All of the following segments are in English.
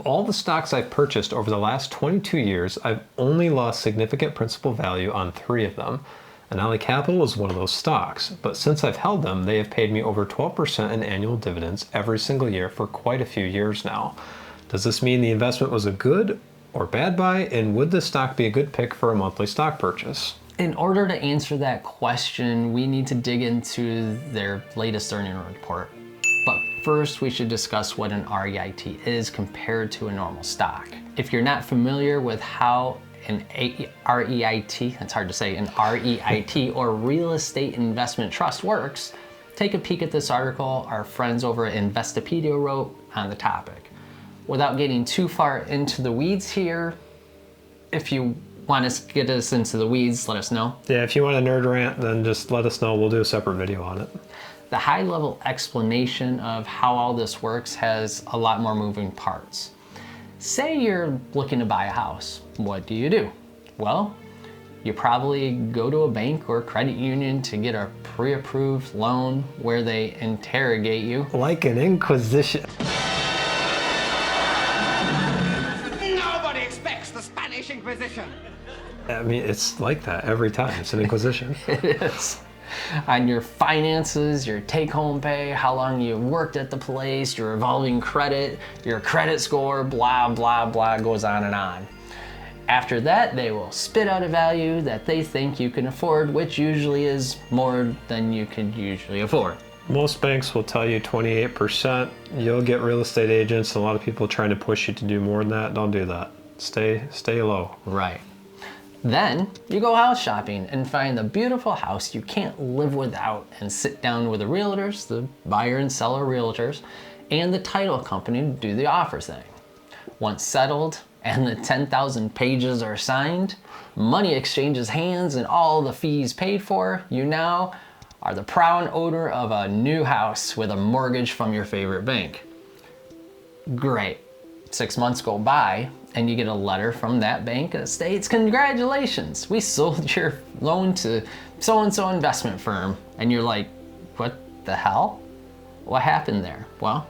all the stocks I've purchased over the last 22 years, I've only lost significant principal value on 3 of them. NLY Capital is one of those stocks, but since I've held them, they have paid me over 12% in annual dividends every single year for quite a few years now. Does this mean the investment was a good or bad buy, and would this stock be a good pick for a monthly stock purchase? In order to answer that question, we need to dig into their latest earnings report. But first, we should discuss what an REIT is compared to a normal stock. If you're not familiar with how an REIT, it's hard to say, an REIT or real estate investment trust works, take a peek at this article our friends over at Investopedia wrote on the topic. Without getting too far into the weeds here, if you want to get us into the weeds, let us know. Yeah, if you want a nerd rant, then just let us know. We'll do a separate video on it. The high-level explanation of how all this works has a lot more moving parts. Say you're looking to buy a house. What do? Well, you probably go to a bank or credit union to get a pre-approved loan where they interrogate you. Like an inquisition. Nobody expects the Spanish Inquisition. I mean, it's like that every time. It's an inquisition. It is. On your finances, your take-home pay, how long you worked at the place, your revolving credit, your credit score, blah, blah, blah, goes on and on. After that, they will spit out a value that they think you can afford, which usually is more than you could usually afford. Most banks will tell you 28%. You'll get real estate agents, a lot of people trying to push you to do more than that. Don't do that. Stay low. Right. Then you go house shopping and find the beautiful house you can't live without and sit down with the realtors, the buyer and seller realtors, and the title company to do the offer thing. Once settled and the 10,000 pages are signed, money exchanges hands and all the fees paid for, you now are the proud owner of a new house with a mortgage from your favorite bank. Great. 6 months go by and you get a letter from that bank that states, congratulations, we sold your loan to so-and-so investment firm. And you're like, what the hell? What happened there? Well,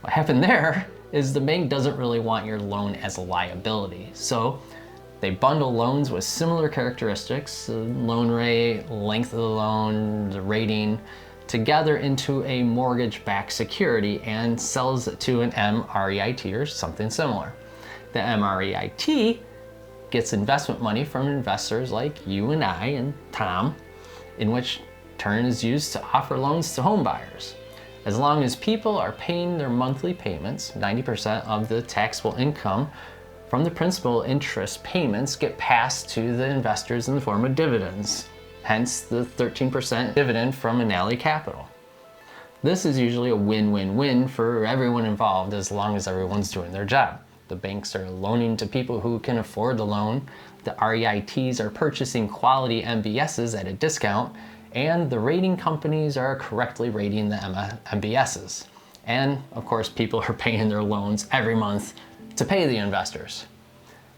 what happened there is the bank doesn't really want your loan as a liability. So they bundle loans with similar characteristics, the loan rate, length of the loan, the rating, together into a mortgage-backed security and sells it to an MREIT or something similar. The MREIT gets investment money from investors like you and I and Tom, in which turn is used to offer loans to home buyers. As long as people are paying their monthly payments, 90% of the taxable income from the principal interest payments get passed to the investors in the form of dividends. Hence the 13% dividend from NLY Capital. This is usually a win-win-win for everyone involved as long as everyone's doing their job. The banks are loaning to people who can afford the loan, the REITs are purchasing quality MBSs at a discount, and the rating companies are correctly rating the MBSs. And of course, people are paying their loans every month to pay the investors.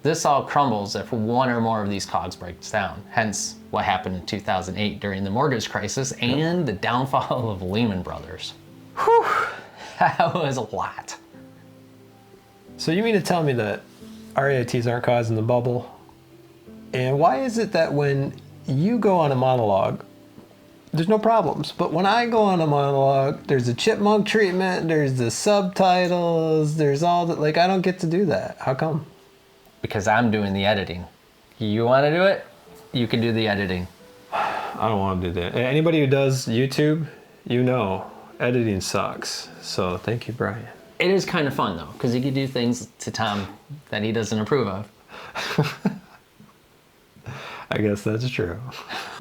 This all crumbles if one or more of these cogs breaks down, hence what happened in 2008 during the mortgage crisis and the downfall of Lehman Brothers. Whew, that was a lot. So you mean to tell me that REITs aren't causing the bubble? And why is it that when you go on a monologue, there's no problems, but when I go on a monologue, there's a chipmunk treatment, there's the subtitles, there's all that, like I don't get to do that. How come? Because I'm doing the editing. You want to do it? You can do the editing. I don't want to do that. Anybody who does YouTube, you know, editing sucks. So thank you, Brian. It is kind of fun though, because you can do things to Tom that he doesn't approve of. I guess that's true.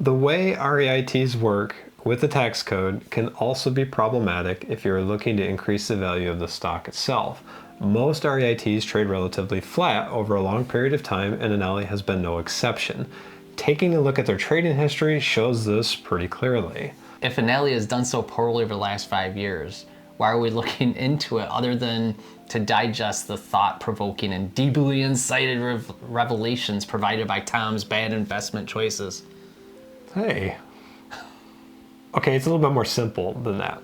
The way REITs work with the tax code can also be problematic if you're looking to increase the value of the stock itself. Most REITs trade relatively flat over a long period of time, and NLY has been no exception. Taking a look at their trading history shows this pretty clearly. If NLY has done so poorly over the last 5 years, why are we looking into it other than to digest the thought-provoking and deeply incited revelations provided by Tom's bad investment choices? Hey. Okay, it's a little bit more simple than that.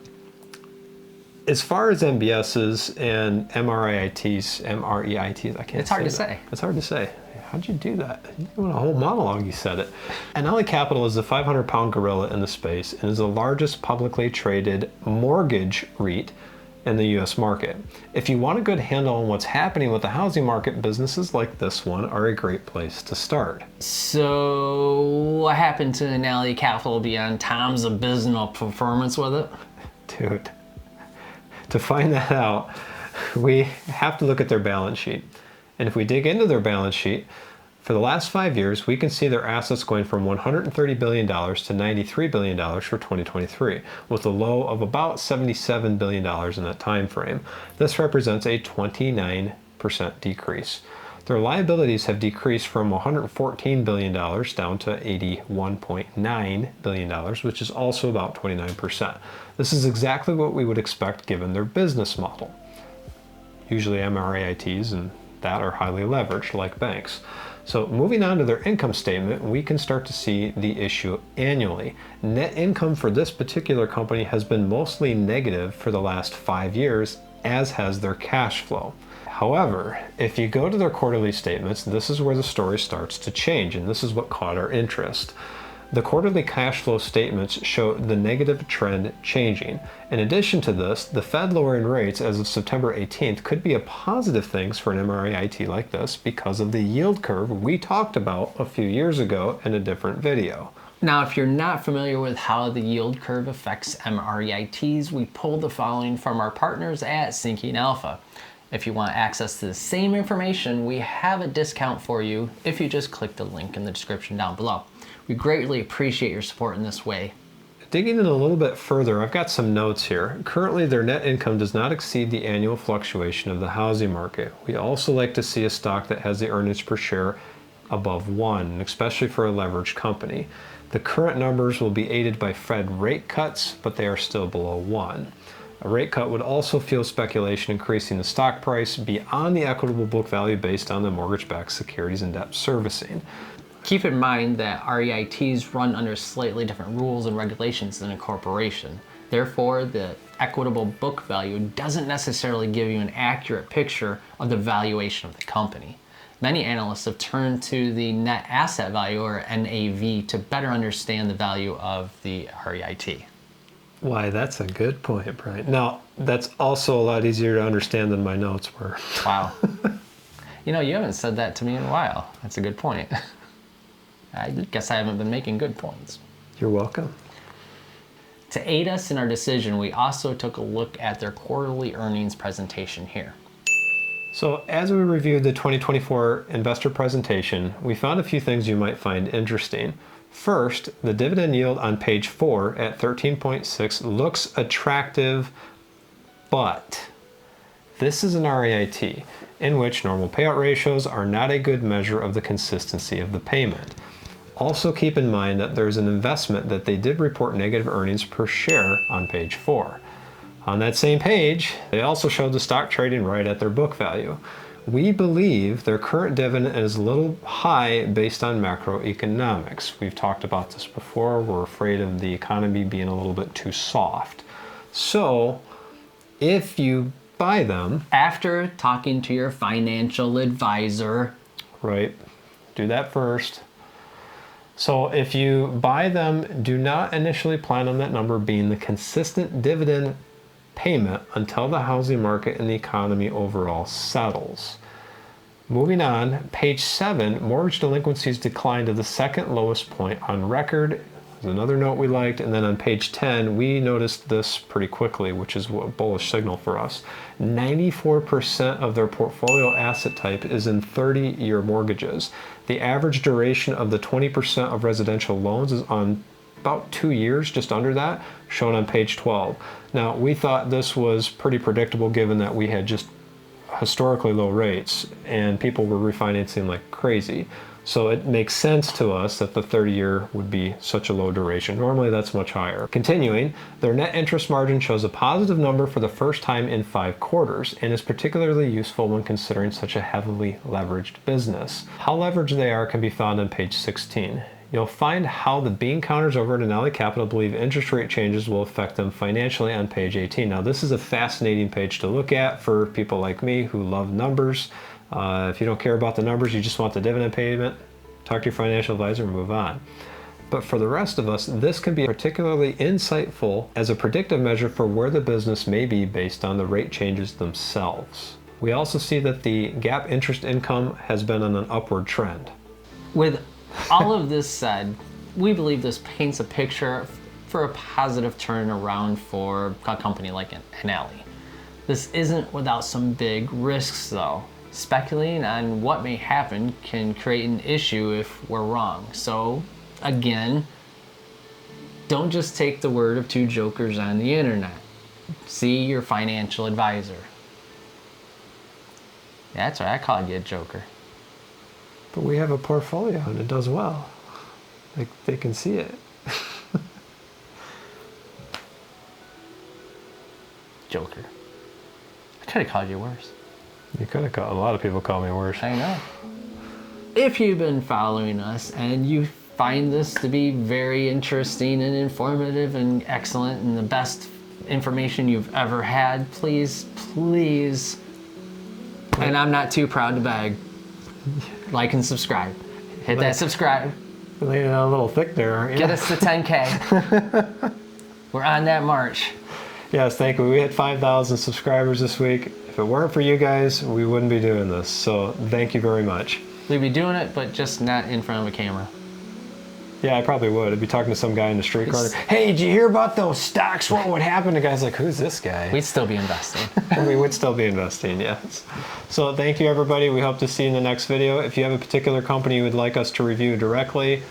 As far as MBSs and MREITs, I can't It's hard to that. say. It's hard to say. How'd you do that? You went a whole monologue, you said it. NLY Capital is a 500-pound gorilla in the space and is the largest publicly traded mortgage REIT in the US market. If you want a good handle on what's happening with the housing market, businesses like this one are a great place to start. So what happened to NLY Capital beyond Tom's abysmal performance with it? Dude, to find that out, we have to look at their balance sheet. And if we dig into their balance sheet, for the last 5 years, we can see their assets going from $130 billion to $93 billion for 2023, with a low of about $77 billion in that time frame. This represents a 29% decrease. Their liabilities have decreased from $114 billion down to $81.9 billion, which is also about 29%. This is exactly what we would expect given their business model. Usually MREITs and that are highly leveraged like banks. So moving on to their income statement, we can start to see the issue annually. Net income for this particular company has been mostly negative for the last 5 years, as has their cash flow. However, if you go to their quarterly statements, this is where the story starts to change, and this is what caught our interest. The quarterly cash flow statements show the negative trend changing. In addition to this, the Fed lowering rates as of September 18th could be a positive thing for an MREIT like this because of the yield curve we talked about a few years ago in a different video. Now, if you're not familiar with how the yield curve affects MREITs, we pulled the following from our partners at Sinking Alpha. If you want access to the same information, we have a discount for you if you just click the link in the description down below. We greatly appreciate your support in this way. Digging in a little bit further, I've got some notes here. Currently, their net income does not exceed the annual fluctuation of the housing market. We also like to see a stock that has the earnings per share above 1, especially for a leveraged company. The current numbers will be aided by Fed rate cuts, but they are still below 1. A rate cut would also fuel speculation, increasing the stock price beyond the equitable book value based on the mortgage-backed securities and debt servicing. Keep in mind that REITs run under slightly different rules and regulations than a corporation. Therefore, the equitable book value doesn't necessarily give you an accurate picture of the valuation of the company. Many analysts have turned to the net asset value, or NAV, to better understand the value of the REIT. Why, that's a good point, Brian. Now, that's also a lot easier to understand than my notes were. Wow. You know, you haven't said that to me in a while. That's a good point. I guess I haven't been making good points. You're welcome. To aid us in our decision, we also took a look at their quarterly earnings presentation here. So as we reviewed the 2024 investor presentation, we found a few things you might find interesting. First, the dividend yield on page 4 at 13.6 looks attractive, but this is an REIT in which normal payout ratios are not a good measure of the consistency of the payment. Also keep in mind that there's an investment that they did report negative earnings per share on page 4. On that same page, they also showed the stock trading right at their book value. We believe their current dividend is a little high based on macroeconomics. We've talked about this before. We're afraid of the economy being a little bit too soft. So if you buy them, After talking to your financial advisor, right, do that first. So if you buy them, do not initially plan on that number being the consistent dividend payment until the housing market and the economy overall settles. Moving on, page 7, mortgage delinquencies declined to the second lowest point on record. There's another note we liked, and then on page 10, we noticed this pretty quickly, which is a bullish signal for us. 94% of their portfolio asset type is in 30-year mortgages. The average duration of the 20% of residential loans is on about 2 years, just under that, shown on page 12. Now, we thought this was pretty predictable given that we had just historically low rates and people were refinancing like crazy. So it makes sense to us that the 30-year would be such a low duration. Normally that's much higher. Continuing, their net interest margin shows a positive number for the first time in 5 quarters and is particularly useful when considering such a heavily leveraged business. How leveraged they are can be found on page 16. You'll find how the bean counters over at NLY Capital believe interest rate changes will affect them financially on page 18. Now, this is a fascinating page to look at for people like me who love numbers. If you don't care about the numbers, you just want the dividend payment, talk to your financial advisor and move on. But for the rest of us, this can be particularly insightful as a predictive measure for where the business may be based on the rate changes themselves. We also see that the GAAP interest income has been on an upward trend. With all of this said, we believe this paints a picture for a positive turnaround for a company like NLY. This isn't without some big risks though. Speculating on what may happen can create an issue if we're wrong. So again, don't just take the word of two jokers on the internet. See your financial advisor. Yeah, that's right, I called you a joker. But we have a portfolio and it does well. Like, they can see it. Joker. I could have called you worse. You could have called, a lot of people call me worse. I know. If you've been following us and you find this to be very interesting and informative and excellent and the best information you've ever had, please, and I'm not too proud to beg, like and subscribe. Hit that subscribe. You're laying it out a little thick there, aren't you? Get us to 10K. We're on that march. Yes, thank you. We hit 5,000 subscribers this week. If it weren't for you guys, we wouldn't be doing this. So thank you very much. We'd be doing it, but just not in front of a camera. Yeah, I probably would. I'd be talking to some guy in the street corner. Hey, did you hear about those stocks? What would happen? The guy's like, who's this guy? We'd still be investing. We would still be investing, yes. So thank you, everybody. We hope to see you in the next video. If you have a particular company you would like us to review directly,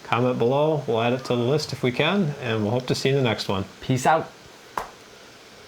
comment below. We'll add it to the list if we can, and we'll hope to see you in the next one. Peace out.